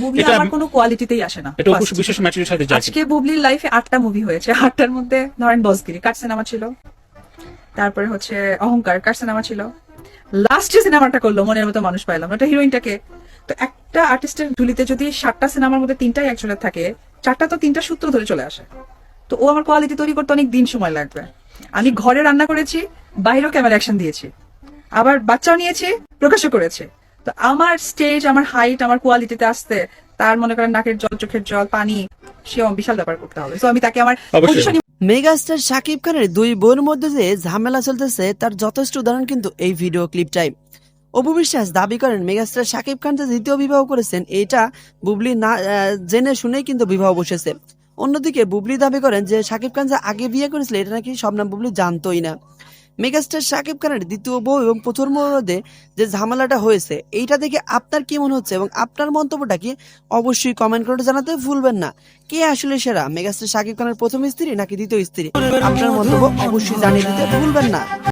Movie আমার কোনো কোয়ালিটিতেই আসে না। এটা অবশ্য বিশেষ ম্যাটেরিয়াল সাথে যায়। আজকে বুবলির লাইফে 8টা মুভি হয়েছে, 8টার মধ্যে ধরেন বসগিরি কাট সিনেমা ছিল, তারপরে হচ্ছে অহংকার কাট সিনেমা ছিল, লাস্ট যে সিনেমাটা করলো মনের মতো মানুষ পাইলাম, ওটা হিরোইনটাকে। তো একটা আর্টিস্টের ঝুলিতে যদি 7টা সিনেমার মধ্যে 3টাই অ্যাকচুয়ালি থাকে, 4টা তো 3টা সূত্র ধরে চলে আসে। তো ও আমার কোয়ালিটি তৈরি করতে অনেক দিন সময় লাগবে। আমি ঘরে রান্না করেছি, বাইরেও ক্যামেরা অ্যাকশন দিয়েছি, আবার বাচ্চাও নিয়েছি, প্রকাশও করেছে। তো আমার স্টেজ, আমার হাইট, আমার কোয়ালিটিতে আসতে তার মনে করেন নাকের জল, চোখের জল, পানি, সে বিশাল ব্যাপার করতে হবে। তো আমি তাকে আমার পজিশন। মেগাস্টার শাকিব খানের দুই বোনের মধ্যে যে ঝামেলা চলতেছে তার যথেষ্ট উদাহরণ কিন্তু এই ভিডিও ক্লিপটাই। অপু বিশ্বাস দাবি করেন মেগাস্টার শাকিব খান যে দ্বিতীয় বিবাহ করেছেন এটা বুবলি না জেনে শুনেই কিন্তু বিবাহ বসেছে। অন্যদিকে বুবলি দাবি করেন যে শাকিব খান যে আগে বিয়ে করেছিল এটা নাকি শবনম বুবলি জানতোই না। মেগাস্টার শাকিব খানের দ্বিতীয় বউ এবং প্রথম মধ্যে যে ঝামেলাটা হয়েছে এইটা দেখে আপনার কি মনে হচ্ছে এবং আপনার মন্তব্যটা কি অবশ্যই কমেন্ট করে জানাতে ভুলবেন না। কে আসলে সেরা, মেগাস্টার শাকিব খানের প্রথম স্ত্রী নাকি দ্বিতীয় স্ত্রী? আপনার মন্তব্য অবশ্যই জানিয়ে দিতে ভুলবেন না।